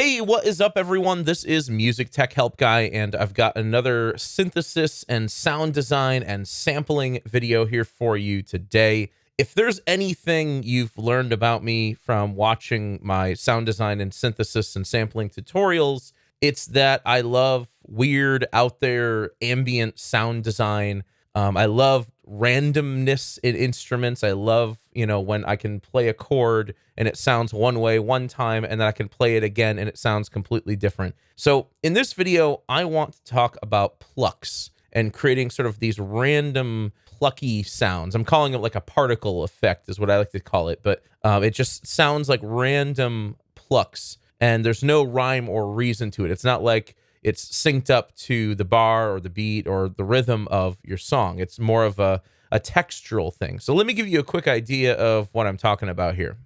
Hey, what is up, everyone? This is Music Tech Help Guy, and I've got another synthesis and sound design and sampling video here for you today. If there's anything you've learned about me from watching my sound design and synthesis and sampling tutorials, it's that I love weird, out there, ambient sound design. I love randomness in instruments. I love, when I can play a chord and it sounds one way one time, and then I can play it again and it sounds completely different. So in this video, I want to talk about plucks and creating sort of these random plucky sounds. I'm calling it like a particle effect is what I like to call it, but it just sounds like random plucks, and there's no rhyme or reason to it. It's not like it's synced up to the bar or the beat or the rhythm of your song. It's more of a textural thing. So let me give you a quick idea of what I'm talking about here.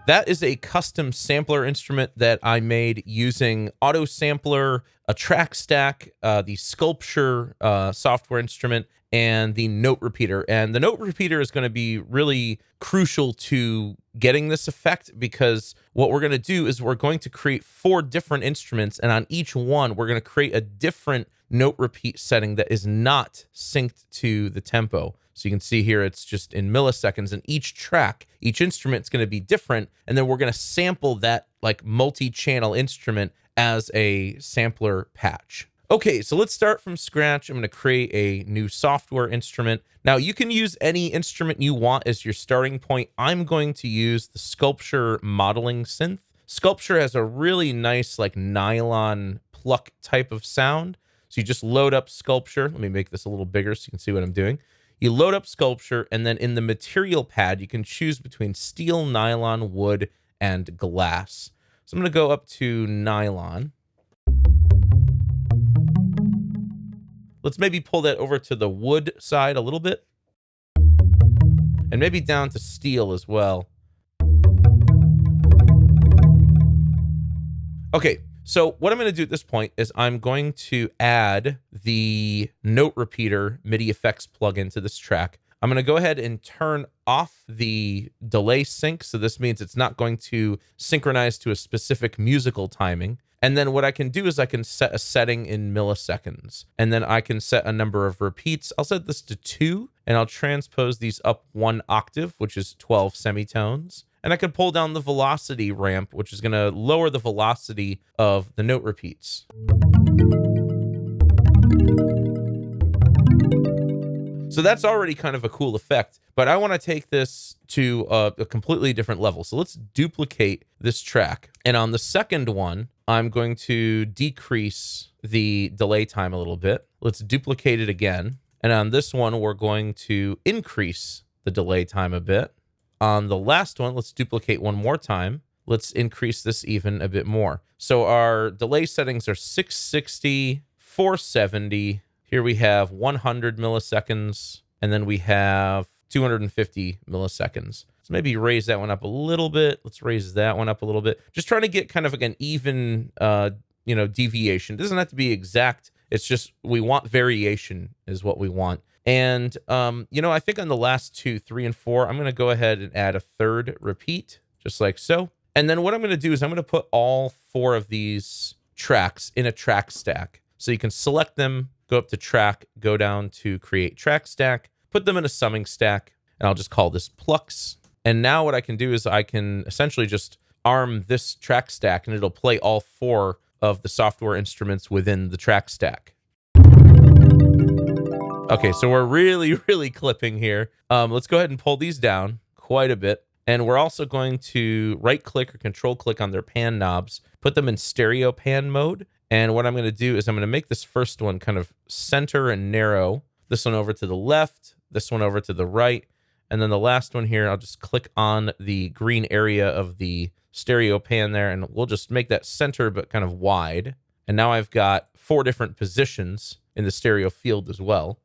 That is a custom sampler instrument that I made using Auto Sampler, a track stack, the Sculpture software instrument, and the note repeater. And the note repeater is going to be really crucial to getting this effect, because what we're going to do is we're going to create 4 different instruments, and on each one, we're going to create a different note repeat setting that is not synced to the tempo. So you can see here, it's just in milliseconds, and each track, each instrument is going to be different. And then we're going to sample that like multi-channel instrument as a sampler patch. Okay, so let's start from scratch. I'm going to create a new software instrument. Now you can use any instrument you want as your starting point. I'm going to use the Sculpture modeling synth. Sculpture has a really nice like nylon pluck type of sound. So you just load up Sculpture. Let me make this a little bigger so you can see what I'm doing. You load up Sculpture, and then in the material pad, you can choose between steel, nylon, wood, and glass. So I'm going to go up to nylon. Let's maybe pull that over to the wood side a little bit, and maybe down to steel as well. Okay. So what I'm going to do at this point is I'm going to add the note repeater MIDI effects plugin to this track. I'm going to go ahead and turn off the delay sync. So this means it's not going to synchronize to a specific musical timing. And then what I can do is I can set a setting in milliseconds, and then I can set a number of repeats. I'll set this to 2, and I'll transpose these up 1 octave, which is 12 semitones. And I can pull down the velocity ramp, which is going to lower the velocity of the note repeats. So that's already kind of a cool effect, but I want to take this to a completely different level. So let's duplicate this track. And on the second one, I'm going to decrease the delay time a little bit. Let's duplicate it again. And on this one, we're going to increase the delay time a bit. On the last one, let's duplicate one more time. Let's increase this even a bit more. So our delay settings are 660, 470. Here we have 100 milliseconds, and then we have 250 milliseconds. So maybe raise that one up a little bit. Let's raise that one up a little bit. Just trying to get kind of like an even, deviation. It doesn't have to be exact. It's just we want variation is what we want. And, I think on the last 2, 3, and 4, I'm going to go ahead and add a third repeat, just like so. And then what I'm going to do is I'm going to put all 4 of these tracks in a track stack. So you can select them, go up to track, go down to create track stack, put them in a summing stack, and I'll just call this plucks. And now what I can do is I can essentially just arm this track stack, and it'll play all 4 of the software instruments within the track stack. Okay, so we're really, really clipping here. Let's go ahead and pull these down quite a bit. And we're also going to right-click or control-click on their pan knobs, put them in stereo pan mode. And what I'm going to do is I'm going to make this first one kind of center and narrow. This one over to the left, this one over to the right. And then the last one here, I'll just click on the green area of the stereo pan there, and we'll just make that center but kind of wide. And now I've got 4 different positions in the stereo field as well.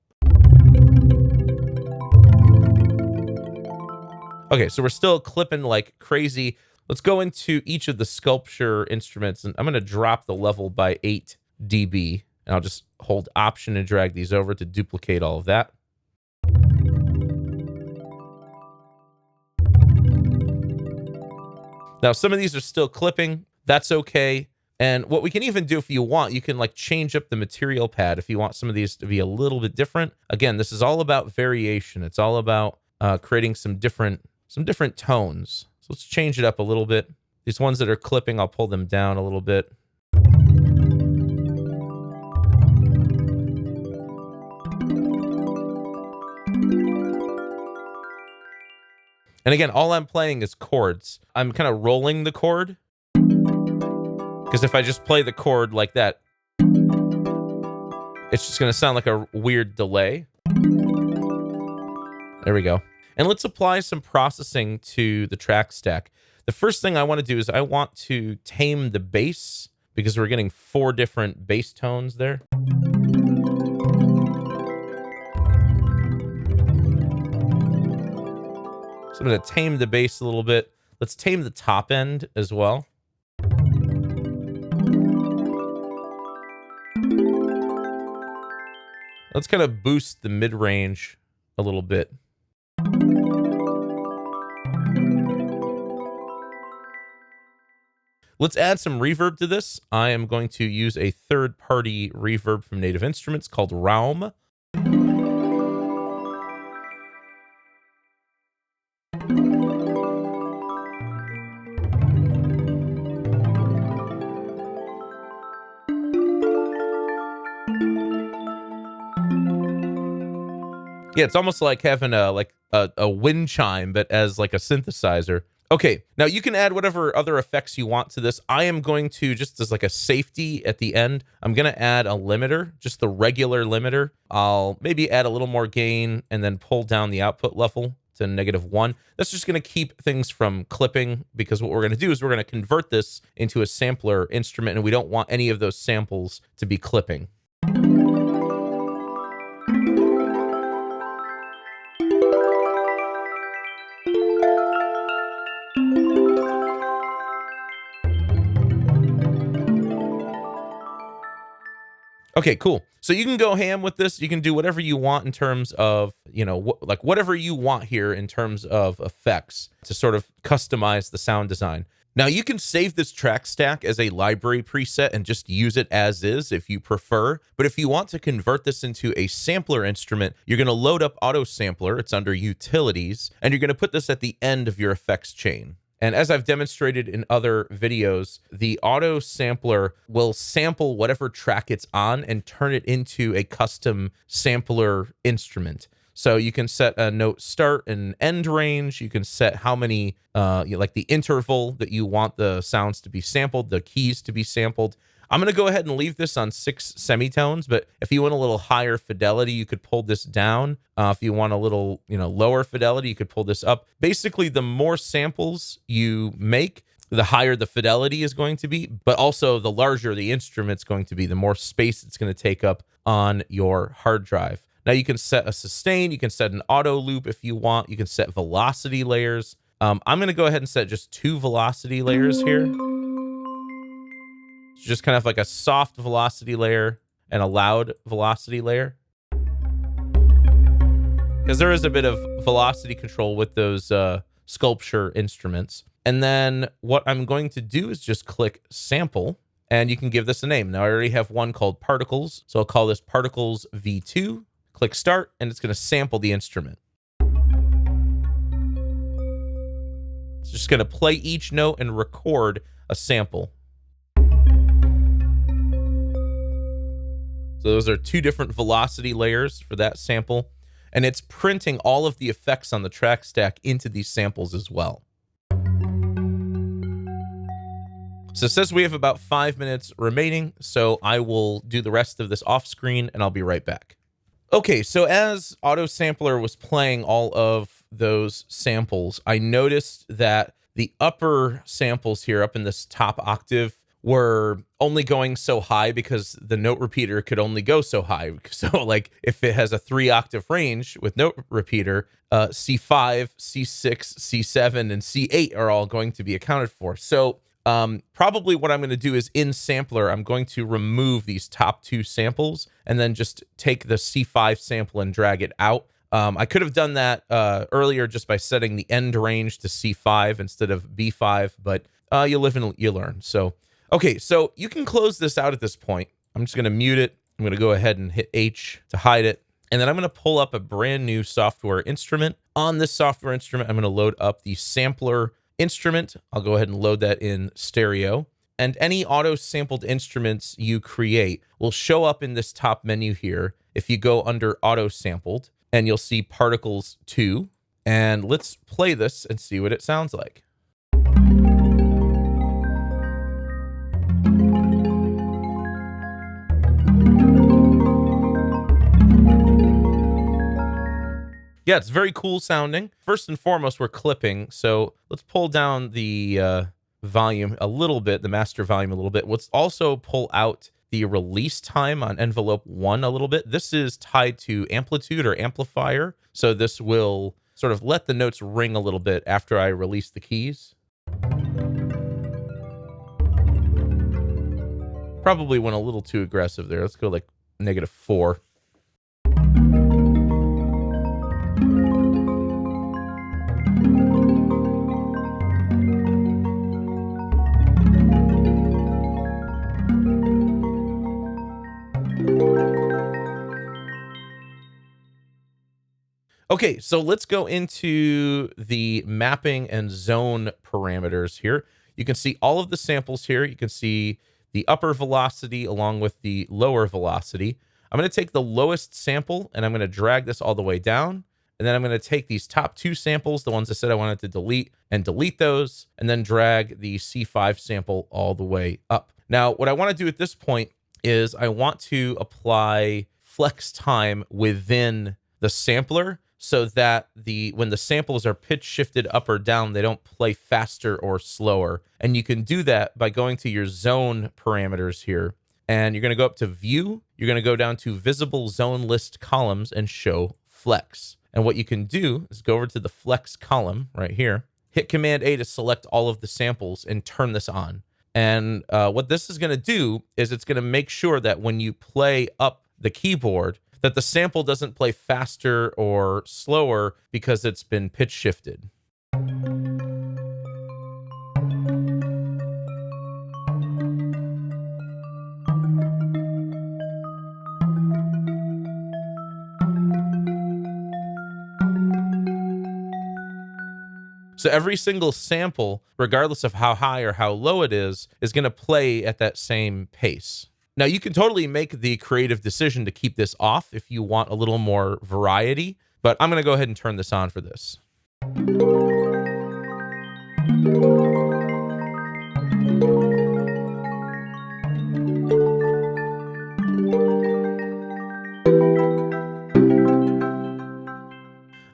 Okay, so we're still clipping like crazy. Let's go into each of the sculpture instruments, and I'm going to drop the level by 8 dB. And I'll just hold Option and drag these over to duplicate all of that. Now, some of these are still clipping. That's okay. And what we can even do if you want, you can like change up the material pad if you want some of these to be a little bit different. Again, this is all about variation. It's all about creating some different tones. So let's change it up a little bit. These ones that are clipping, I'll pull them down a little bit. And again, all I'm playing is chords. I'm kind of rolling the chord, because if I just play the chord like that, it's just going to sound like a weird delay. There we go. And let's apply some processing to the track stack. The first thing I want to do is I want to tame the bass, because we're getting 4 different bass tones there. So I'm going to tame the bass a little bit. Let's tame the top end as well. Let's kind of boost the mid-range a little bit. Let's add some reverb to this. I am going to use a third-party reverb from Native Instruments called Raum. Yeah, it's almost like having a wind chime, but as like a synthesizer. Okay, now you can add whatever other effects you want to this. I am going to, just as like a safety at the end, I'm going to add a limiter, just the regular limiter. I'll maybe add a little more gain and then pull down the output level to -1. That's just going to keep things from clipping, because what we're going to do is we're going to convert this into a sampler instrument, and we don't want any of those samples to be clipping. Okay, cool. So you can go ham with this. You can do whatever you want in terms of, like whatever you want here in terms of effects to sort of customize the sound design. Now you can save this track stack as a library preset and just use it as is if you prefer. But if you want to convert this into a sampler instrument, you're going to load up Auto Sampler. It's under Utilities, and you're going to put this at the end of your effects chain. And as I've demonstrated in other videos, the auto sampler will sample whatever track it's on and turn it into a custom sampler instrument. So you can set a note start and end range. You can set how many, like the interval that you want the sounds to be sampled, the keys to be sampled. I'm going to go ahead and leave this on 6 semitones, but if you want a little higher fidelity, you could pull this down. If you want a little, lower fidelity, you could pull this up. Basically, the more samples you make, the higher the fidelity is going to be, but also the larger the instrument's going to be, the more space it's going to take up on your hard drive. Now you can set a sustain, you can set an auto loop if you want, you can set velocity layers. I'm going to go ahead and set just 2 velocity layers here. Just kind of like a soft velocity layer and a loud velocity layer, because there is a bit of velocity control with those sculpture instruments. And then what I'm going to do is just click sample, and you can give this a name. Now I already have one called particles, so I'll call this particles V2. Click start, and it's going to sample the instrument. It's just going to play each note and record a sample. So those are 2 different velocity layers for that sample, and it's printing all of the effects on the track stack into these samples as well. So it says we have about 5 minutes remaining, so I will do the rest of this off screen, and I'll be right back. Okay, so as Auto Sampler was playing all of those samples, I noticed that the upper samples here up in this top octave were only going so high because the note repeater could only go so high. So like if it has a 3-octave range with note repeater, C5, C6, C7, and C8 are all going to be accounted for. So probably what I'm going to do is in sampler, I'm going to remove these top 2 samples and then just take the C5 sample and drag it out. I could have done that earlier just by setting the end range to C5 instead of B5, but you live and you learn. So, okay, so you can close this out at this point. I'm just going to mute it. I'm going to go ahead and hit H to hide it. And then I'm going to pull up a brand new software instrument. On this software instrument, I'm going to load up the sampler instrument. I'll go ahead and load that in stereo. And any auto-sampled instruments you create will show up in this top menu here if you go under auto-sampled, and you'll see Particles 2. And let's play this and see what it sounds like. Yeah, it's very cool sounding. First and foremost, we're clipping. So let's pull down the volume a little bit, the master volume a little bit. Let's also pull out the release time on envelope 1 a little bit. This is tied to amplitude or amplifier. So this will sort of let the notes ring a little bit after I release the keys. Probably went a little too aggressive there. Let's go like -4. Okay, so let's go into the mapping and zone parameters here. You can see all of the samples here. You can see the upper velocity along with the lower velocity. I'm going to take the lowest sample and I'm going to drag this all the way down. And then I'm going to take these top 2 samples, the ones I said I wanted to delete, and delete those, and then drag the C5 sample all the way up. Now, what I want to do at this point is I want to apply flex time within the sampler, so that when the samples are pitch shifted up or down, they don't play faster or slower. And you can do that by going to your zone parameters here. And you're going to go up to View. You're going to go down to Visible Zone List Columns and Show Flex. And what you can do is go over to the Flex column right here. Hit Command A to select all of the samples and turn this on. And what this is going to do is it's going to make sure that when you play up the keyboard, that the sample doesn't play faster or slower because it's been pitch shifted. So every single sample, regardless of how high or how low it is going to play at that same pace. Now, you can totally make the creative decision to keep this off if you want a little more variety, but I'm going to go ahead and turn this on for this.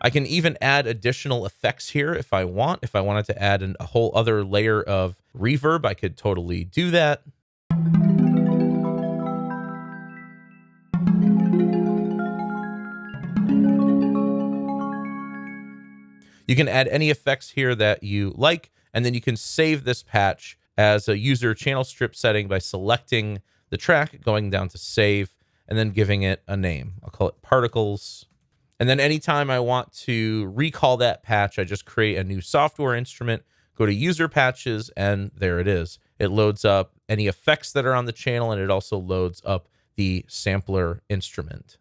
I can even add additional effects here if I want. If I wanted to add a whole other layer of reverb, I could totally do that. You can add any effects here that you like, and then you can save this patch as a user channel strip setting by selecting the track, going down to Save, and then giving it a name. I'll call it Particles. And then anytime I want to recall that patch, I just create a new software instrument, go to User Patches, and there it is. It loads up any effects that are on the channel, and it also loads up the sampler instrument.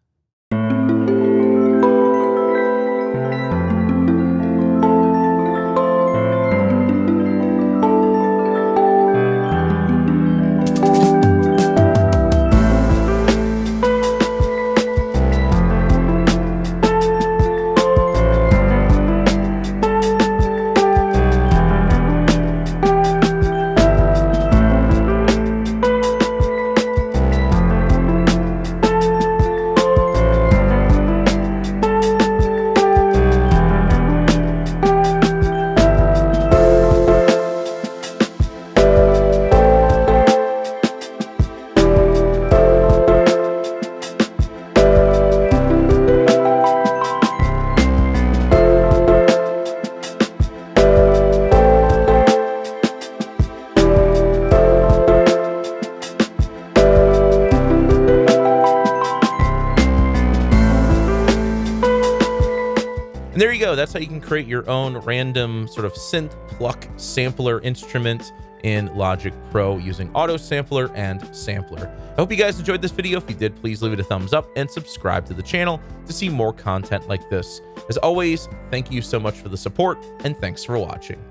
And there you go. That's how you can create your own random sort of synth pluck sampler instrument in Logic Pro using auto sampler and sampler. I hope you guys enjoyed this video. If you did, please leave it a thumbs up and subscribe to the channel to see more content like this. As always, thank you so much for the support, and thanks for watching.